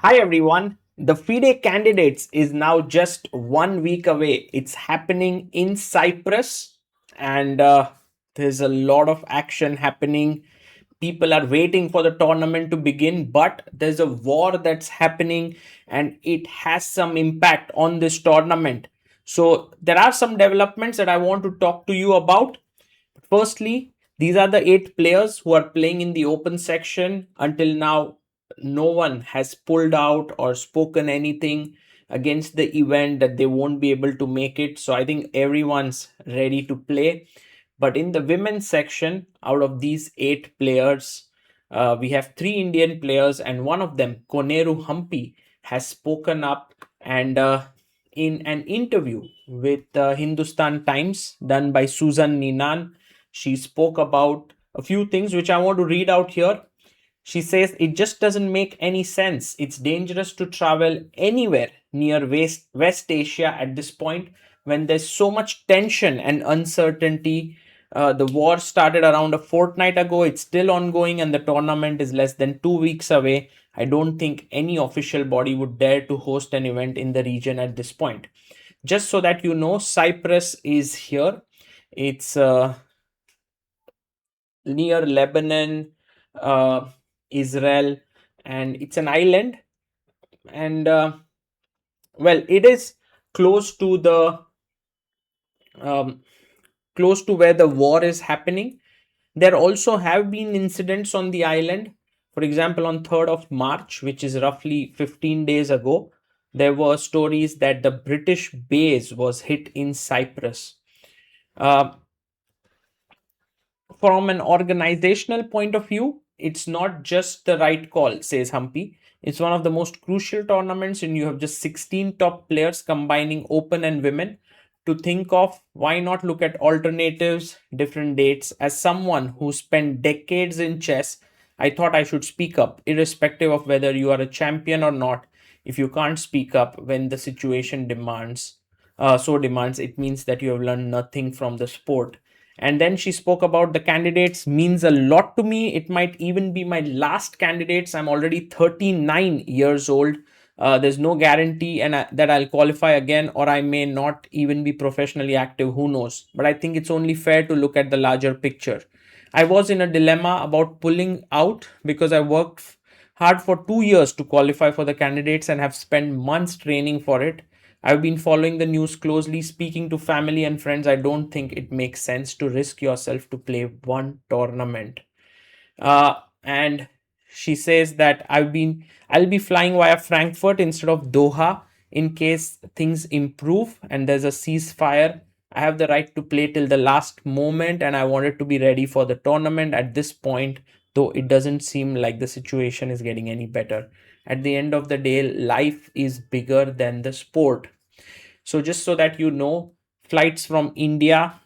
Hi everyone. The FIDE candidates is now just 1 week away. It's happening in Cyprus, and there's a lot of action happening. People are waiting for the tournament to begin, but there's a war that's happening and it has some impact on this tournament. So, there are some developments that I want to talk to you about. Firstly, these are the 8 players who are playing in the open section. Until now, no one has pulled out or spoken anything against the event that they won't be able to make it. So I think everyone's ready to play. But in the women's section, out of these 8 players, we have 3 Indian players, and one of them, Koneru Humpy, has spoken up and in an interview with Hindustan Times done by Susan Ninan, she spoke about a few things which I want to read out here. She says it just doesn't make any sense. It's dangerous to travel anywhere near West Asia at this point when there's so much tension and uncertainty. The war started around a fortnight ago. It's still ongoing, and the tournament is less than 2 weeks away. I don't think any official body would dare to host an event in the region at this point. Just so that you know, Cyprus is here. It's near Lebanon, uh, Israel, and it's an island. And well, it is close to the um, close to where the war is happening. There also have been incidents on the island. For example, on 3rd of March, which is roughly 15 days ago, there were stories that the British base was hit in Cyprus. Uh, from an organizational point of view, it's not just the right call, says Humpy. It's one of the most crucial tournaments, and you have just 16 top players combining open and women. To think of, why not look at alternatives, different dates? As someone who spent decades in chess, I thought I should speak up, irrespective of whether you are a champion or not. If you can't speak up when the situation demands, it means that you have learned nothing from the sport. And then she spoke about the candidates means a lot to me. It might even be my last candidates. I'm already 39 years old. There's no guarantee that I'll qualify again, or I may not even be professionally active. Who knows? But I think it's only fair to look at the larger picture. I was in a dilemma about pulling out because I worked hard for 2 years to qualify for the candidates and have spent months training for it. I've been following the news closely, speaking to family and friends. I don't think it makes sense to risk yourself to play one tournament. And she says that I'll be flying via Frankfurt instead of Doha in case things improve and there's a ceasefire. I have the right to play till the last moment, and I wanted to be ready for the tournament at this point, though it doesn't seem like the situation is getting any better. At the end of the day, life is bigger than the sport. So just so that you know, flights from India,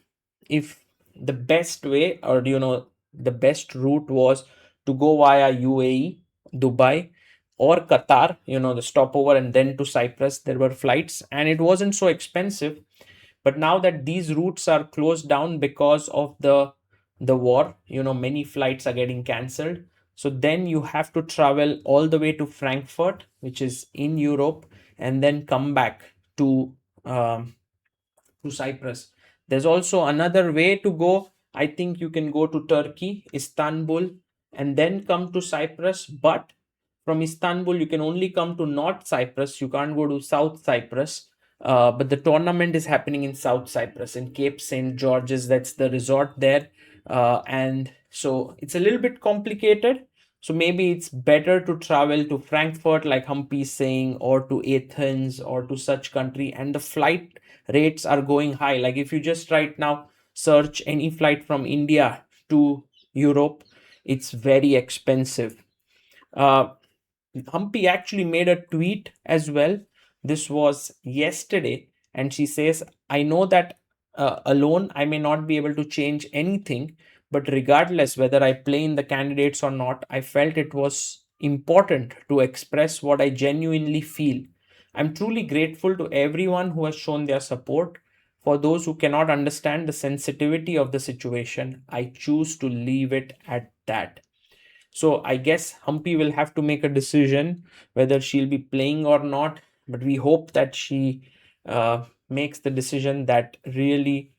if the best way, or the best route was to go via UAE, Dubai, or Qatar, the stopover, and then to Cyprus, there were flights and it wasn't so expensive. But now that these routes are closed down because of the war, many flights are getting cancelled. So then you have to travel all the way to Frankfurt, which is in Europe, and then come back to um, to Cyprus. There's also another way to go. I think you can go to Turkey, Istanbul, and then come to Cyprus. But from Istanbul, you can only come to North Cyprus. You can't go to South Cyprus. But the tournament is happening in South Cyprus, in Cape St. George's. That's the resort there. And so it's a little bit complicated. So maybe it's better to travel to Frankfurt, like Humpy is saying, or to Athens or to such country. And the flight rates are going high. Like if you just right now search any flight from India to Europe, it's very expensive. Uh, Humpy actually made a tweet as well. This was yesterday, and she says, I know that alone I may not be able to change anything, but regardless whether I play in the candidates or not, I felt it was important to express what I genuinely feel. I'm truly grateful to everyone who has shown their support. For those who cannot understand the sensitivity of the situation, I choose to leave it at that. So I guess Humpy will have to make a decision whether she'll be playing or not. But we hope that she makes the decision that really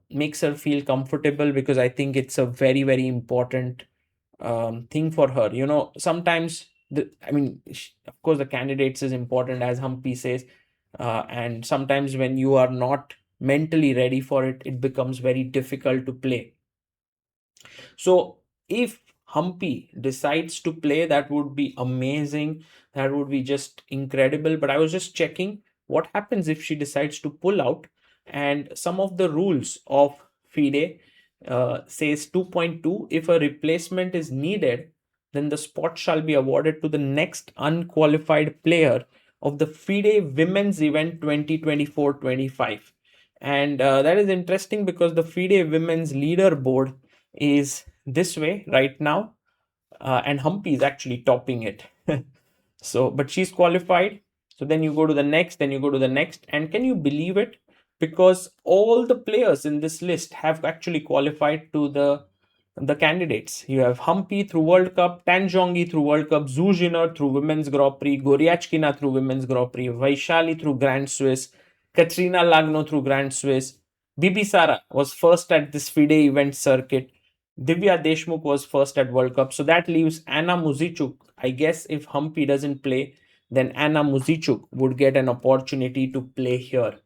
makes her feel comfortable, because I think it's a very, very important thing for her. Sometimes of course, the candidates is important, as Humpy says, and sometimes when you are not mentally ready for it, it becomes very difficult to play. So if Humpy decides to play, that would be amazing. That would be just incredible. But I was just checking what happens if she decides to pull out. And some of the rules of FIDE says 2.2, if a replacement is needed, then the spot shall be awarded to the next unqualified player of the FIDE Women's Event 2024-25. And that is interesting because the FIDE Women's Leaderboard is this way right now, and Humpy is actually topping it. So, but she's qualified. So then you go to the next, then you go to the next, and can you believe it? Because all the players in this list have actually qualified to the candidates. You have Humpy through World Cup, Tanjongi through World Cup, Zuziner through Women's Grand Prix, Goryachkina through Women's Grand Prix, Vaishali through Grand Swiss, Katrina Lagno through Grand Swiss. Bibisara was first at this FIDE event circuit. Divya Deshmukh was first at World Cup. So that leaves Anna Muzichuk. I guess if Humpy doesn't play, then Anna Muzichuk would get an opportunity to play here.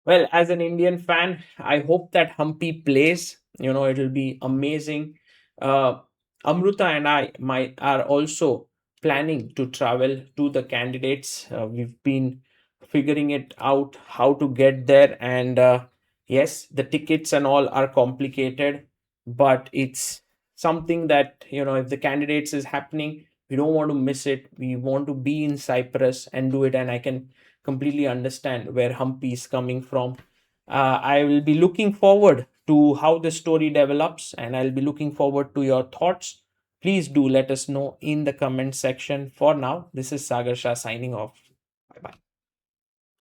Well, as an Indian fan, I hope that Humpy plays. It'll be amazing. Uh, Amruta and I are also planning to travel to the candidates. We've been figuring it out how to get there, and yes, the tickets and all are complicated, but it's something that, if the candidates is happening, we don't want to miss it. We want to be in Cyprus and do it, and I can completely understand where Humpy is coming from. I will be looking forward to how the story develops, and I'll be looking forward to your thoughts. Please do let us know in the comment section. For now, this is Sagar Shah signing off.